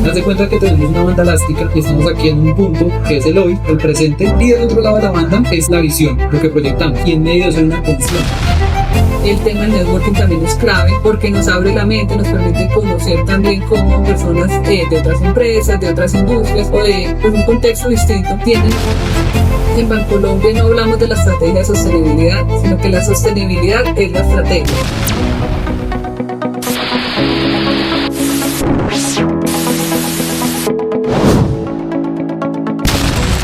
Haz de cuenta que tenemos una banda elástica y estamos aquí en un punto que es el hoy, el presente, y del otro lado de la banda es la visión, lo que proyectamos, y en medio es una tensión. El tema del networking también es clave porque nos abre la mente, nos permite conocer también cómo personas de otras empresas, de otras industrias o de un contexto distinto tienen. En Bancolombia no hablamos de la estrategia de sostenibilidad, sino que la sostenibilidad es la estrategia.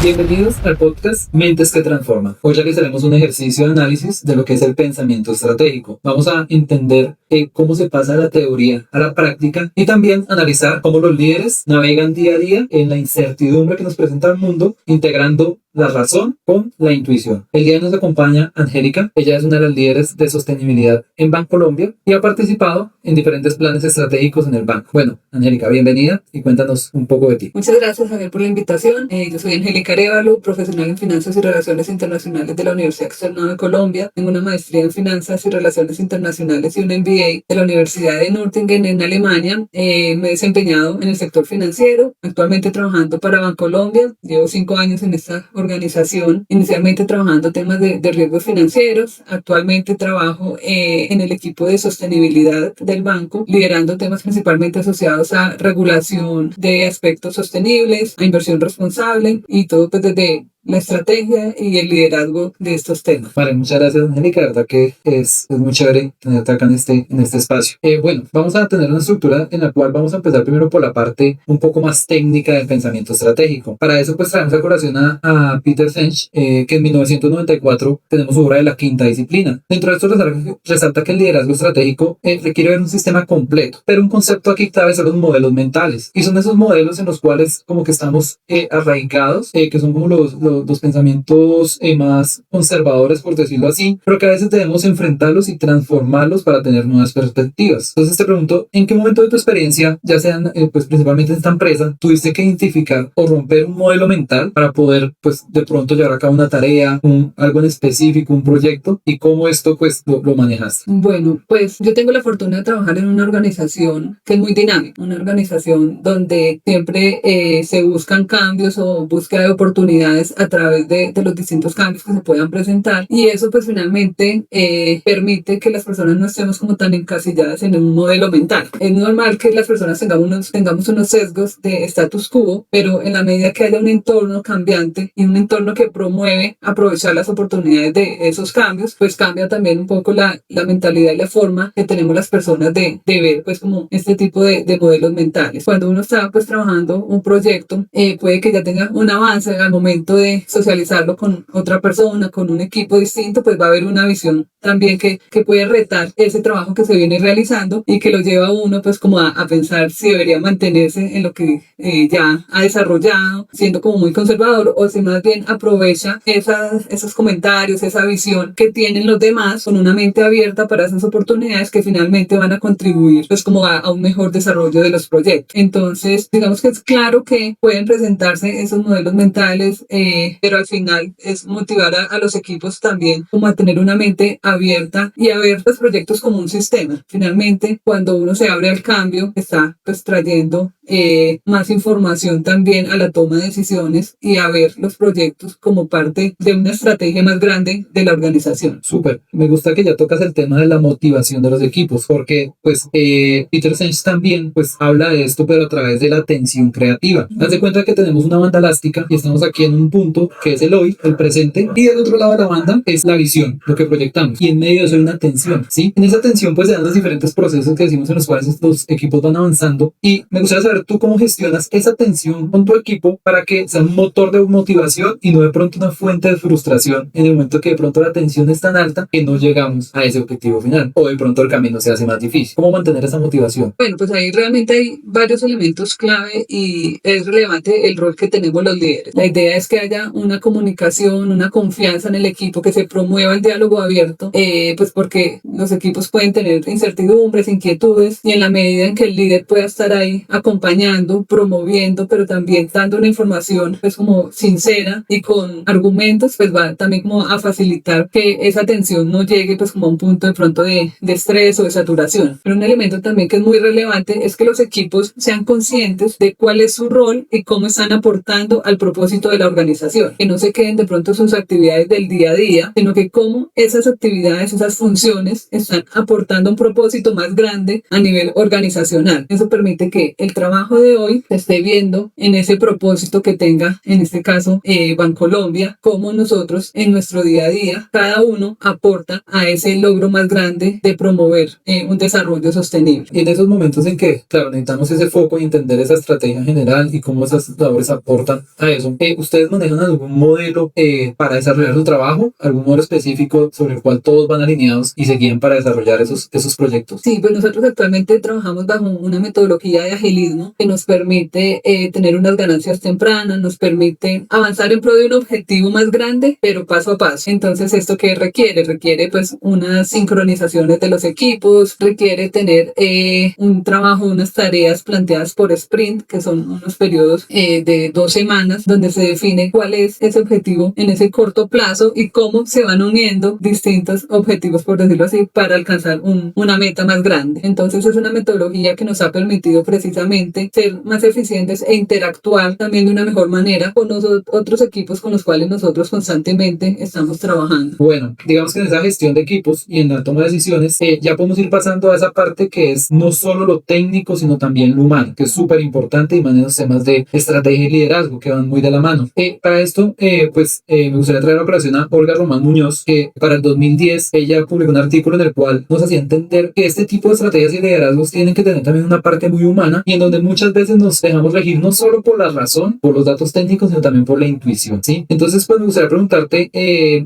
Bienvenidos al podcast Mentes que Transforman. Hoy realizaremos un ejercicio de análisis de lo que es el pensamiento estratégico. Vamos a entender cómo se pasa de la teoría a la práctica y también analizar cómo los líderes navegan día a día en la incertidumbre que nos presenta el mundo, integrando la razón con la intuición. El día de hoy nos acompaña Angélica. Ella es una de las líderes de sostenibilidad en Bancolombia y ha participado en diferentes planes estratégicos en el banco. Bueno, Angélica, bienvenida y cuéntanos un poco de ti. Muchas gracias, Javier, por la invitación. Yo soy Angélica Arévalo, profesional en Finanzas y Relaciones Internacionales de la Universidad Externado de Colombia. Tengo una maestría en Finanzas y Relaciones Internacionales y un MBA de la Universidad de Nürtingen en Alemania. Me he desempeñado en el sector financiero, actualmente trabajando para Bancolombia. Llevo 5 años en esta organización, inicialmente trabajando temas de riesgos financieros. Actualmente trabajo en el equipo de sostenibilidad del banco, liderando temas principalmente asociados a regulación de aspectos sostenibles, a inversión responsable y todo pues desde la estrategia y el liderazgo de estos temas. Vale, muchas gracias, Angélica. La verdad que es muy chévere tenerte acá en este espacio. Bueno, vamos a tener una estructura en la cual vamos a empezar primero por la parte un poco más técnica del pensamiento estratégico. Para eso, pues traemos a colación a Peter Senge, que en 1994 tenemos su obra de la quinta disciplina. Dentro de esto resalta que el liderazgo estratégico requiere ver un sistema completo, pero un concepto aquí clave son los modelos mentales. Y son esos modelos en los cuales como que estamos arraigados, que son como los pensamientos más conservadores, por decirlo así, pero que a veces debemos enfrentarlos y transformarlos para tener nuevas perspectivas. Entonces te pregunto, ¿en qué momento de tu experiencia, ya sean pues principalmente en esta empresa, tuviste que identificar o romper un modelo mental para poder pues de pronto llevar a cabo una tarea, algo en específico, un proyecto, y cómo esto pues lo manejaste? Bueno, pues yo tengo la fortuna de trabajar en una organización que es muy dinámica, una organización donde siempre se buscan cambios o búsqueda de oportunidades a través de los distintos cambios que se puedan presentar, y eso pues finalmente permite que las personas no estemos como tan encasilladas en un modelo mental. Es normal que las personas tengamos unos sesgos de status quo, pero en la medida que haya un entorno cambiante y un entorno que promueve aprovechar las oportunidades de esos cambios, pues cambia también un poco la mentalidad y la forma que tenemos las personas de ver pues como este tipo de modelos mentales. Cuando uno está pues trabajando un proyecto, puede que ya tenga un avance al momento de socializarlo con otra persona, con un equipo distinto, pues va a haber una visión también que puede retar ese trabajo que se viene realizando y que lo lleva a uno pues como a pensar si debería mantenerse en lo que ya ha desarrollado, siendo como muy conservador, o si más bien aprovecha esos comentarios, esa visión que tienen los demás con una mente abierta para esas oportunidades que finalmente van a contribuir pues como a un mejor desarrollo de los proyectos. Entonces digamos que es claro que pueden presentarse esos modelos mentales, pero al final es motivar a los equipos también como a tener una mente abierta y a ver los proyectos como un sistema. Finalmente, cuando uno se abre al cambio, está pues trayendo más información también a la toma de decisiones y a ver los proyectos como parte de una estrategia más grande de la organización. Súper, me gusta que ya tocas el tema de la motivación de los equipos, porque pues Peter Senge también pues habla de esto, pero a través de la tensión creativa. Haz de cuenta que tenemos una banda elástica y estamos aquí en un punto que es el hoy, el presente, y del otro lado de la banda es la visión, lo que proyectamos, y en medio de eso hay una tensión, ¿sí? En esa tensión pues se dan los diferentes procesos que decimos en los cuales los equipos van avanzando, y me gustaría saber tú cómo gestionas esa tensión con tu equipo para que sea un motor de motivación y no de pronto una fuente de frustración en el momento que de pronto la tensión es tan alta que no llegamos a ese objetivo final, o de pronto el camino se hace más difícil. ¿Cómo mantener esa motivación? Bueno, pues ahí realmente hay varios elementos clave y es relevante el rol que tenemos los líderes. La idea es que haya haya una comunicación, una confianza en el equipo, que se promueva el diálogo abierto, pues porque los equipos pueden tener incertidumbres, inquietudes, y en la medida en que el líder pueda estar ahí acompañando, promoviendo, pero también dando una información pues como sincera y con argumentos, pues va también como a facilitar que esa tensión no llegue pues como a un punto de pronto de estrés o de saturación. Pero un elemento también que es muy relevante es que los equipos sean conscientes de cuál es su rol y cómo están aportando al propósito de la organización, que no se queden de pronto sus actividades del día a día, sino que cómo esas actividades, esas funciones están aportando un propósito más grande a nivel organizacional. Eso permite que el trabajo de hoy se esté viendo en ese propósito que tenga, en este caso, Bancolombia, como nosotros en nuestro día a día, cada uno aporta a ese logro más grande de promover un desarrollo sostenible. Y en esos momentos en que, claro, necesitamos ese foco y entender esa estrategia general y cómo esas labores aportan a eso, ¿ustedes manejan algún modelo para desarrollar su trabajo? ¿Algún modelo específico sobre el cual todos van alineados y se guían para desarrollar esos proyectos? Sí, pues nosotros actualmente trabajamos bajo una metodología de agilismo que nos permite tener unas ganancias tempranas, nos permite avanzar en pro de un objetivo más grande, pero paso a paso. Entonces, ¿esto qué requiere? Requiere pues unas sincronizaciones de los equipos, requiere tener un trabajo, unas tareas planteadas por sprint, que son unos periodos de 2 semanas, donde se define cuál es ese objetivo en ese corto plazo y cómo se van uniendo distintos objetivos, por decirlo así, para alcanzar una meta más grande. Entonces, es una metodología que nos ha permitido precisamente ser más eficientes e interactuar también de una mejor manera con los otros equipos con los cuales nosotros constantemente estamos trabajando. Bueno, digamos que en esa gestión de equipos y en la toma de decisiones, ya podemos ir pasando a esa parte que es no solo lo técnico, sino también lo humano, que es súper importante y más en los temas de estrategia y liderazgo, que van muy de la mano. Para esto, me gustaría traer a colación a Olga Román Muñoz, que para el 2010 ella publicó un artículo en el cual nos hacía entender que este tipo de estrategias y liderazgos tienen que tener también una parte muy humana y en donde muchas veces nos dejamos regir no solo por la razón, por los datos técnicos, sino también por la intuición, ¿sí? Entonces, pues me gustaría preguntarte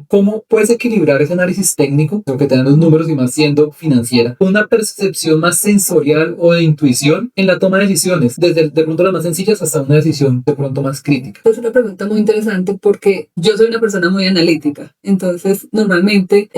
cómo puedes equilibrar ese análisis técnico, lo que te dan los números y más siendo financiera, con una percepción más sensorial o de intuición en la toma de decisiones, desde de pronto las más sencillas hasta una decisión de pronto más crítica. Es una pregunta muy interesante porque yo soy una persona muy analítica, entonces normalmente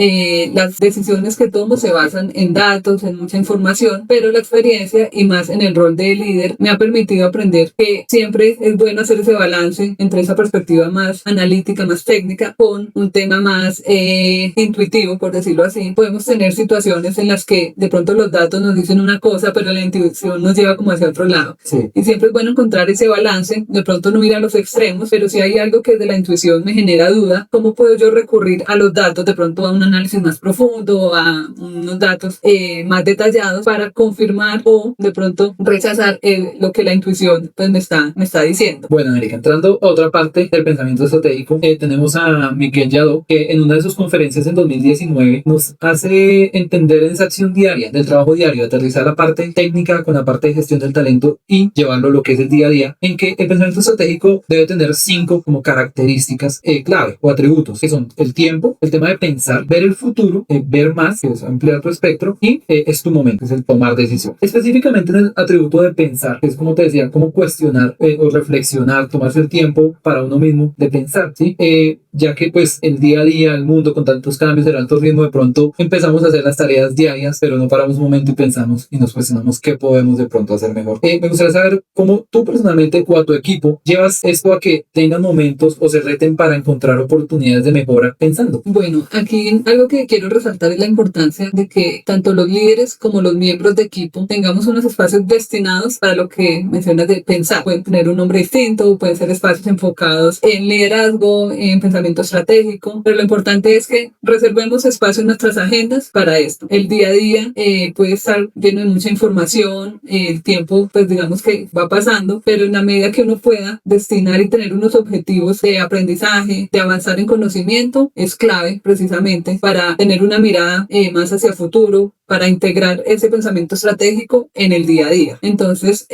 las decisiones que tomo se basan en datos, en mucha información, pero la experiencia y más en el rol de líder me ha permitido aprender que siempre es bueno hacer ese balance entre esa perspectiva más analítica, más técnica, con un tema más intuitivo, por decirlo así. Podemos tener situaciones en las que de pronto los datos nos dicen una cosa, pero la intuición nos lleva como hacia otro lado. Sí. Y siempre es bueno encontrar ese balance, de pronto no ir a los extremos, pero si hay algo que de la intuición me genera duda, ¿cómo puedo yo recurrir a los datos, de pronto a un análisis más profundo, a unos datos más detallados para confirmar o de pronto rechazar lo que la intuición pues me está diciendo? Bueno, Erika, entrando a otra parte del pensamiento estratégico, tenemos a Miguel Yadó, que en una de sus conferencias en 2019 nos hace entender en esa acción diaria, del trabajo diario, aterrizar la parte técnica con la parte de gestión del talento y llevarlo a lo que es el día a día, en que el pensamiento estratégico debe tener 5 como características clave o atributos, que son el tiempo, el tema de pensar, ver el futuro, ver más, que es ampliar tu espectro, y es tu momento, es el tomar decisión. Específicamente en el atributo de pensar, que es como te decía, como cuestionar o reflexionar, tomarse el tiempo para uno mismo de pensar, ¿sí? Ya que pues el día a día, el mundo con tantos cambios, el alto ritmo, de pronto empezamos a hacer las tareas diarias, pero no paramos un momento y pensamos y nos cuestionamos qué podemos de pronto hacer mejor. Me gustaría saber cómo tú personalmente o a tu equipo llevas esto a que tengan momentos o se reten para encontrar oportunidades de mejora pensando. Bueno, aquí algo que quiero resaltar es la importancia de que tanto los líderes como los miembros de equipo tengamos unos espacios destinados para lo que mencionas de pensar. Pueden tener un nombre distinto, pueden ser espacios enfocados en liderazgo, en pensamiento estratégico, pero lo importante es que reservemos espacio en nuestras agendas para esto. El día a día puede estar lleno de mucha información, el tiempo pues digamos que va pasando, pero en la medida que uno pueda destinar y tener unos objetivos de aprendizaje, de avanzar en conocimiento, es clave precisamente para tener una mirada más hacia futuro, para integrar ese pensamiento estratégico en el día a día. Entonces,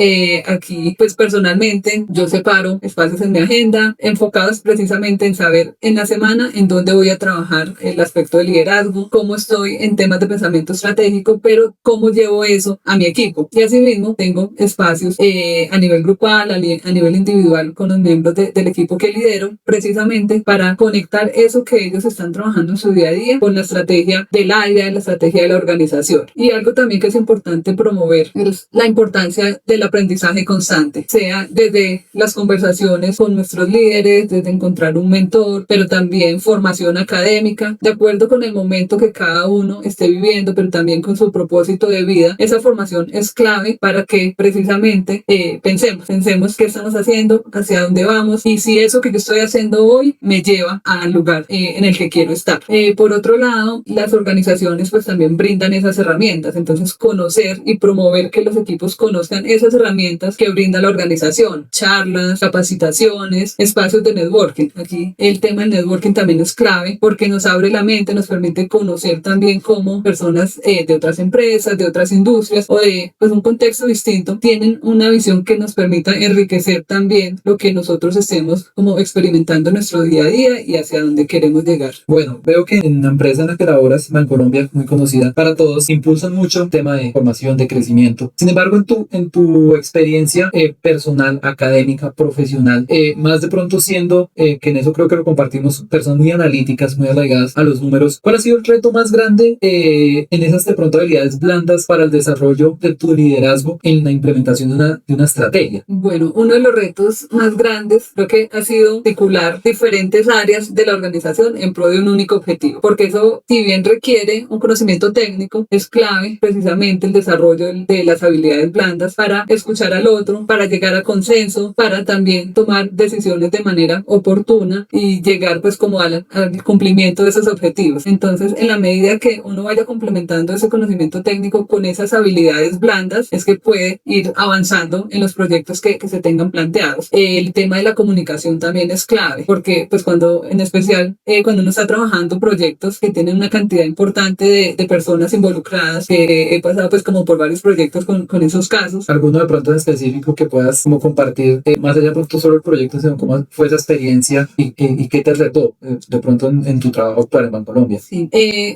aquí, pues personalmente, yo separo espacios en mi agenda enfocados precisamente en saber en la semana en dónde voy a trabajar el aspecto de liderazgo, cómo estoy en temas de pensamiento estratégico, pero cómo llevo eso a mi equipo. Y asimismo, tengo espacios a nivel grupal, a nivel individual con los miembros del equipo que lidero precisamente para conectar eso que ellos están trabajando en su día a día con la estrategia del área, la estrategia de la organización. Y algo también que es importante promover es la importancia del aprendizaje constante, sea desde las conversaciones con nuestros líderes, desde encontrar un mentor, pero también formación académica, de acuerdo con el momento que cada uno esté viviendo, pero también con su propósito de vida. Esa formación es clave para que precisamente pensemos qué estamos haciendo, hacia dónde vamos y si eso que yo estoy haciendo hoy me lleva al lugar en el que quiero estar. Por otro lado, las organizaciones pues también brindan esas herramientas, entonces conocer y promover que los equipos conozcan esas herramientas que brinda la organización, charlas, capacitaciones, espacios de networking. Aquí el tema del networking también es clave porque nos abre la mente, nos permite conocer también cómo personas de otras empresas, de otras industrias o de pues, un contexto distinto tienen una visión que nos permita enriquecer también lo que nosotros estemos como experimentando en nuestro día a día y hacia dónde queremos llegar. Bueno, veo que en la empresa en la que laboras, Bancolombia, muy conocida para todos, impulsan mucho el tema de formación, de crecimiento. Sin embargo, en tu experiencia personal, académica, profesional, más de pronto siendo, que en eso creo que lo compartimos, personas muy analíticas, muy arraigadas a los números, ¿cuál ha sido el reto más grande en esas de pronto habilidades blandas para el desarrollo de tu liderazgo en la implementación de una estrategia? Bueno, uno de los retos más grandes creo que ha sido articular diferentes áreas de la organización en pro de un único objetivo, porque eso, si bien requiere un conocimiento técnico, es clave precisamente el desarrollo de las habilidades blandas para escuchar al otro, para llegar a consenso, para también tomar decisiones de manera oportuna y llegar pues como al cumplimiento de esos objetivos. Entonces, en la medida que uno vaya complementando ese conocimiento técnico con esas habilidades blandas, es que puede ir avanzando en los proyectos que se tengan planteados. El tema de la comunicación también es clave, porque pues en especial cuando uno está trabajando proyectos que tienen una cantidad importante de personas involucradas, que he pasado pues como por varios proyectos con esos casos. ¿Alguno de pronto en específico que puedas como compartir, más allá de pronto solo el proyecto, sino cómo fue esa experiencia y qué te retó de pronto en tu trabajo actual en Bancolombia? Sí,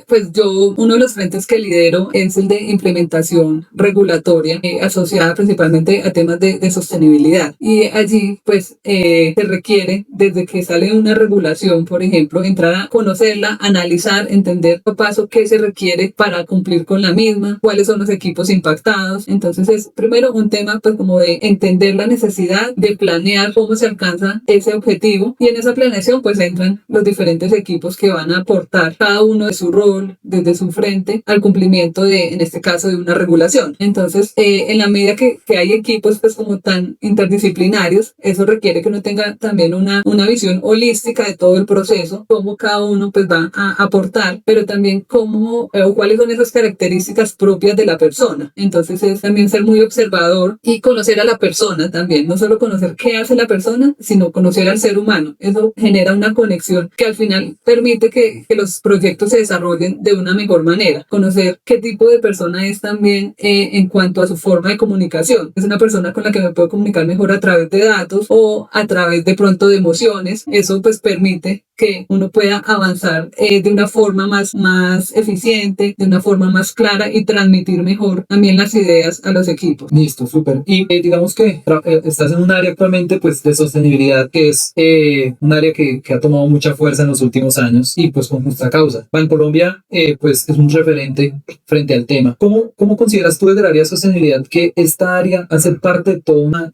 pues uno de los frentes que lidero es el de implementación regulatoria asociada principalmente a temas de sostenibilidad. Y allí pues se requiere desde que sale una regulación, por ejemplo, entrar a conocerla, analizar, entender paso a paso qué se requiere para cumplir con la misma, cuáles son los equipos impactados. Entonces es primero un tema pues como de entender la necesidad, de planear cómo se alcanza ese objetivo y en esa planeación pues entran los diferentes equipos que van a aportar cada uno de su rol desde su frente al cumplimiento en este caso, de una regulación. Entonces, en la medida que hay equipos pues como tan interdisciplinarios, eso requiere que uno tenga también una visión holística de todo el proceso, cómo cada uno pues va a aportar, pero también cómo o cuáles son esas características propias de la persona. Entonces es también ser muy observador y conocer a la persona también, no solo conocer qué hace la persona, sino conocer al ser humano. Eso genera una conexión que al final permite que los proyectos se desarrollen de una mejor manera. Conocer qué tipo de persona es también en cuanto a su forma de comunicación. Es una persona con la que me puedo comunicar mejor a través de datos o a través de pronto de emociones. Eso pues permite que uno pueda avanzar de una forma más eficiente, de una forma más clara y transmitir mejor también las ideas a los equipos. Listo, súper. Y digamos que estás en un área actualmente pues de sostenibilidad que es un área que ha tomado mucha fuerza en los últimos años y pues con justa causa. Bancolombia pues es un referente frente al tema. ¿Cómo consideras tú desde el área de sostenibilidad que esta área hace parte de toda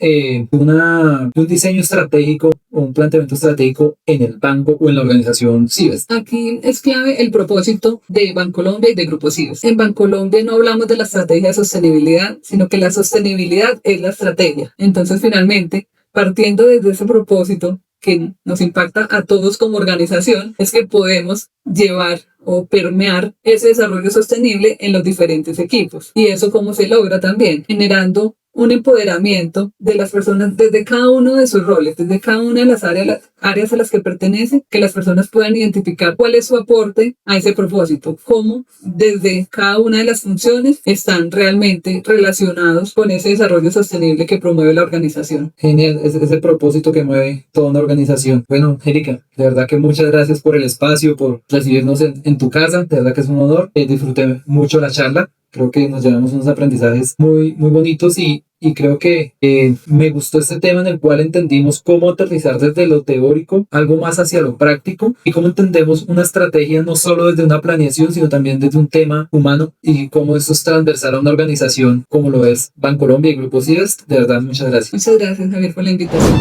un diseño estratégico o un planteamiento estratégico en el banco o en la organización Cibes? Aquí es clave el propósito de Bancolombia y de Grupo Cibes. En Bancolombia no hablamos de la estrategia de sostenibilidad, sino que la sostenibilidad es la estrategia. Entonces, finalmente, partiendo desde ese propósito que nos impacta a todos como organización, es que podemos llevar o permear ese desarrollo sostenible en los diferentes equipos. Y eso cómo se logra también, generando un empoderamiento de las personas desde cada uno de sus roles, desde cada una de las áreas a las que pertenecen, que las personas puedan identificar cuál es su aporte a ese propósito, cómo desde cada una de las funciones están realmente relacionados con ese desarrollo sostenible que promueve la organización. Genial, es el propósito que mueve toda una organización. Bueno, Erika, de verdad que muchas gracias por el espacio, por recibirnos en tu casa, de verdad que es un honor. Disfruté mucho la charla. Creo que nos llevamos unos aprendizajes muy bonitos y creo que me gustó este tema en el cual entendimos cómo aterrizar desde lo teórico algo más hacia lo práctico y cómo entendemos una estrategia no solo desde una planeación, sino también desde un tema humano y cómo eso es transversal a una organización como lo es Bancolombia y Grupo Civest. De verdad, muchas gracias. Muchas gracias, Javier, por la invitación.